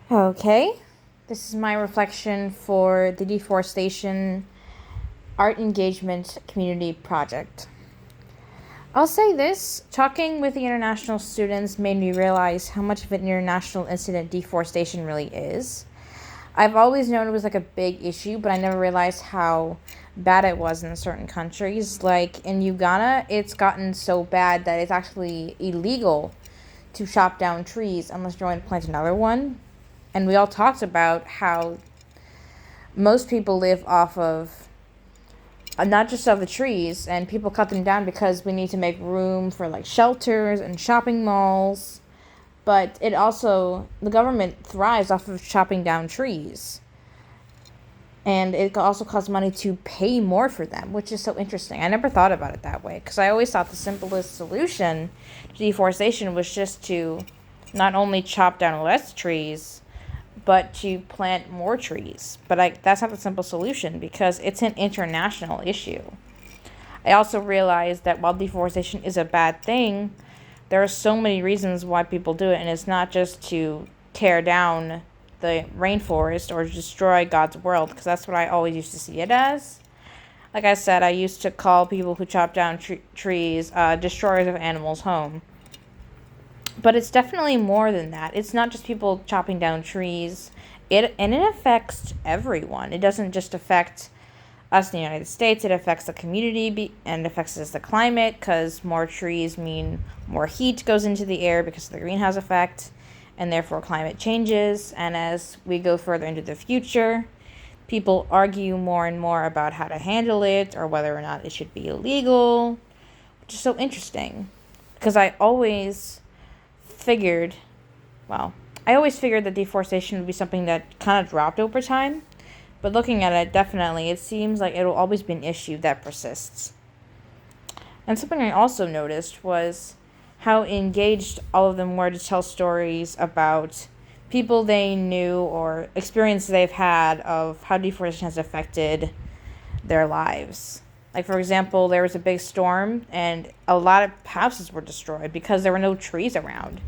Okay, this is my reflection for the Deforestation Art Engagement Community Project. I'll say this, talking with the international students made me realize how much of an international incident deforestation really is. I've always known it was like a big issue, but I never realized how bad it was in certain countries. Like in Uganda, it's gotten so bad that it's actually illegal to chop down trees unless you're going to plant another one. And we all talked about how most people live off of not just of the trees, and people cut them down because we need to make room for like shelters and shopping malls. But it also, the government thrives off of chopping down trees. And it also costs money to pay more for them, which is so interesting. I never thought about it that way because I always thought the simplest solution to deforestation was just to not only chop down less trees, but to plant more trees. But that's not the simple solution because it's an international issue. I also realized that while deforestation is a bad thing, there are so many reasons why people do it, and it's not just to tear down the rainforest or destroy God's world, because that's what I always used to see it as. Like I said, I used to call people who chop down trees destroyers of animals' home. But it's definitely more than that. It's not just people chopping down trees. It affects everyone. It doesn't just affect us in the United States. It affects the community and affects the climate because more trees mean more heat goes into the air because of the greenhouse effect, and therefore climate changes. And as we go further into the future, people argue more and more about how to handle it or whether or not it should be illegal, which is so interesting because I always figured that deforestation would be something that kind of dropped over time. But looking at it, definitely, it seems like it'll always be an issue that persists. And something I also noticed was how engaged all of them were to tell stories about people they knew or experiences they've had of how deforestation has affected their lives. Like, for example, there was a big storm and a lot of houses were destroyed because there were no trees around.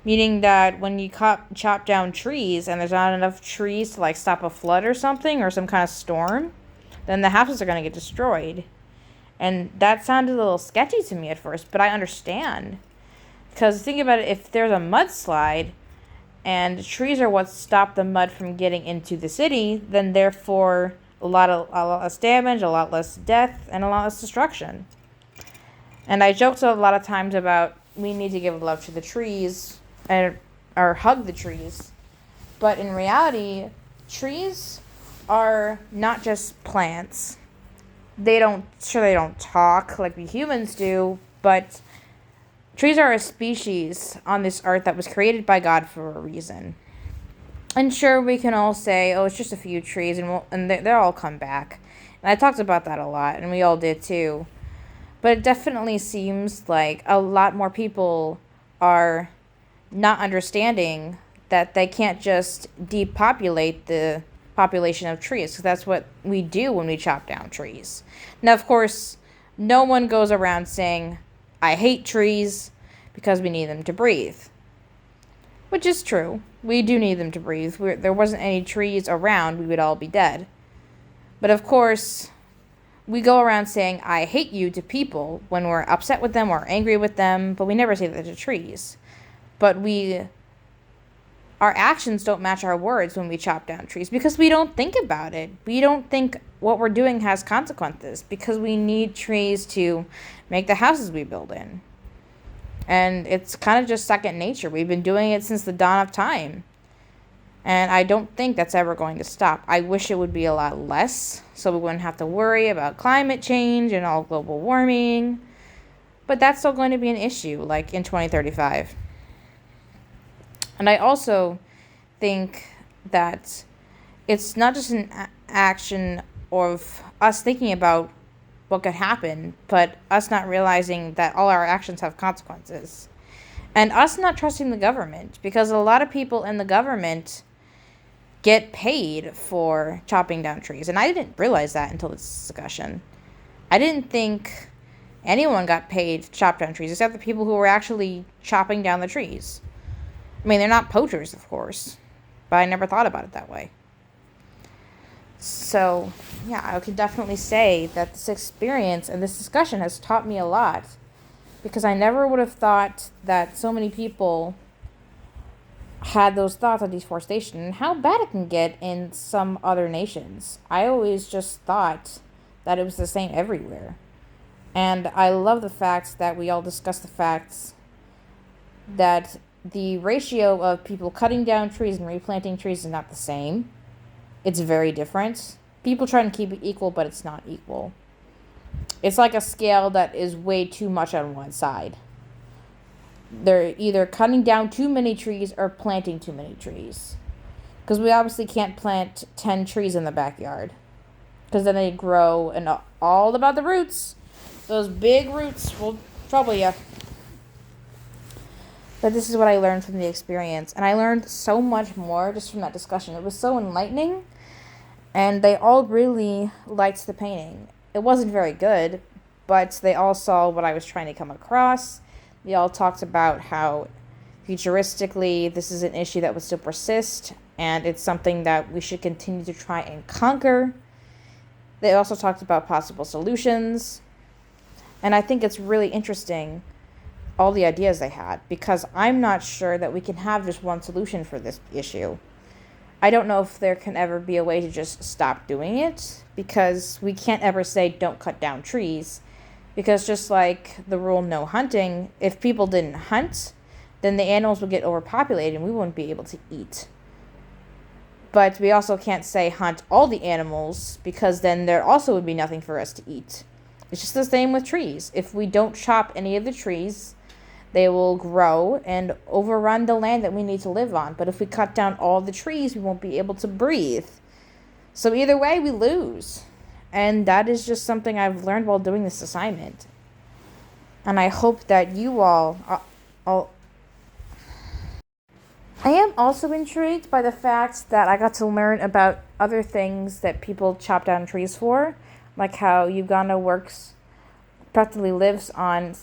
Meaning that when you chop down trees and there's not enough trees to like stop a flood or something or some kind of storm, then the houses are going to get destroyed. And that sounded a little sketchy to me at first, but I understand. Because think about it, if there's a mudslide and trees are what stop the mud from getting into the city, then therefore a lot less damage, a lot less death, and a lot less destruction. And I joked a lot of times about we need to give love to the trees or hug the trees. But in reality, trees are not just plants. They don't talk like we humans do, but trees are a species on this earth that was created by God for a reason. And sure, we can all say, oh, it's just a few trees, and they'll all come back. And I talked about that a lot, and we all did too. But it definitely seems like a lot more people are not understanding that they can't just depopulate the population of trees, because that's what we do when we chop down trees. Now, of course, no one goes around saying, I hate trees because we need them to breathe. Which is true. We do need them to breathe. There wasn't any trees around, we would all be dead. But of course, we go around saying, I hate you to people when we're upset with them or angry with them, but we never say that to trees. But our actions don't match our words when we chop down trees because we don't think about it. We don't think what we're doing has consequences because we need trees to make the houses we build in. And it's kind of just second nature. We've been doing it since the dawn of time. And I don't think that's ever going to stop. I wish it would be a lot less so we wouldn't have to worry about climate change and all global warming. But that's still going to be an issue, like in 2035. And I also think that it's not just an action of us thinking about what could happen, but us not realizing that all our actions have consequences. And us not trusting the government, because a lot of people in the government get paid for chopping down trees. And I didn't realize that until this discussion. I didn't think anyone got paid to chop down trees except the people who were actually chopping down the trees. I mean, they're not poachers, of course. but I never thought about it that way. So, yeah, I can definitely say that this experience and this discussion has taught me a lot, because I never would have thought that so many people had those thoughts on deforestation and how bad it can get in some other nations. I always just thought that it was the same everywhere. And I love the fact that we all discuss the facts that the ratio of people cutting down trees and replanting trees is not the same. It's very different. People try to keep it equal, but it's not equal. It's like a scale that is way too much on one side. They're either cutting down too many trees or planting too many trees. Because we obviously can't plant 10 trees in the backyard, because then they grow, and all about the roots. Those big roots will trouble you. But this is what I learned from the experience. And I learned so much more just from that discussion. It was so enlightening. And they all really liked the painting. It wasn't very good, but they all saw what I was trying to come across. They all talked about how futuristically this is an issue that would still persist, and it's something that we should continue to try and conquer. They also talked about possible solutions. And I think it's really interesting, all the ideas they had, because I'm not sure that we can have just one solution for this issue. I don't know if there can ever be a way to just stop doing it, because we can't ever say don't cut down trees. Because just like the rule no hunting, if people didn't hunt, then the animals would get overpopulated and we wouldn't be able to eat. But we also can't say hunt all the animals, because then there also would be nothing for us to eat. It's just the same with trees. If we don't chop any of the trees, they will grow and overrun the land that we need to live on. But if we cut down all the trees, we won't be able to breathe. So either way, we lose. And that is just something I've learned while doing this assignment. And I hope that you all... I am also intrigued by the fact that I got to learn about other things that people chop down trees for. Like how Uganda practically lives on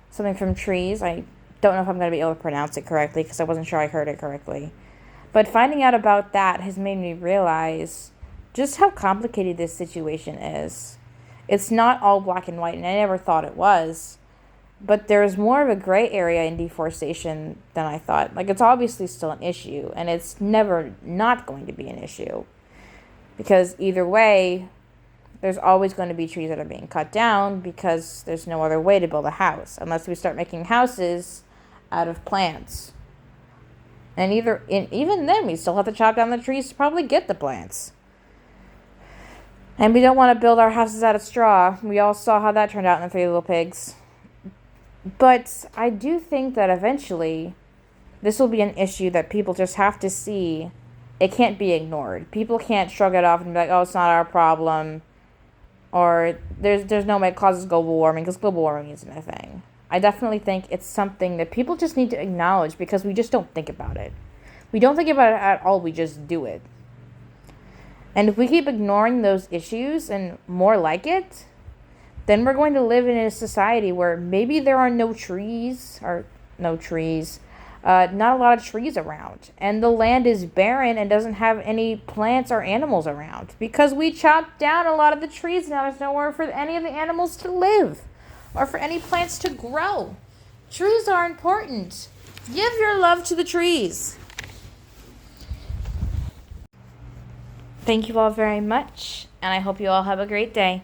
something from trees. I don't know if I'm going to be able to pronounce it correctly, because I wasn't sure I heard it correctly. But finding out about that has made me realize just how complicated this situation is. It's not all black and white, and I never thought it was. But there's more of a gray area in deforestation than I thought. Like, it's obviously still an issue, and it's never not going to be an issue. Because either way, there's always going to be trees that are being cut down, because there's no other way to build a house, unless we start making houses out of plants. And even then, we still have to chop down the trees to probably get the plants. And we don't want to build our houses out of straw. We all saw how that turned out in the Three Little Pigs. But I do think that eventually this will be an issue that people just have to see. It can't be ignored. People can't shrug it off and be like, oh, it's not our problem. Or there's no way it causes global warming, because global warming isn't a thing. I definitely think it's something that people just need to acknowledge, because we just don't think about it. We don't think about it at all. We just do it. And if we keep ignoring those issues and more like it, then we're going to live in a society where maybe there are not a lot of trees around, and the land is barren and doesn't have any plants or animals around, because we chopped down a lot of the trees. Now there's nowhere for any of the animals to live or for any plants to grow. Trees are important. Give your love to the trees. Thank you all very much, and I hope you all have a great day.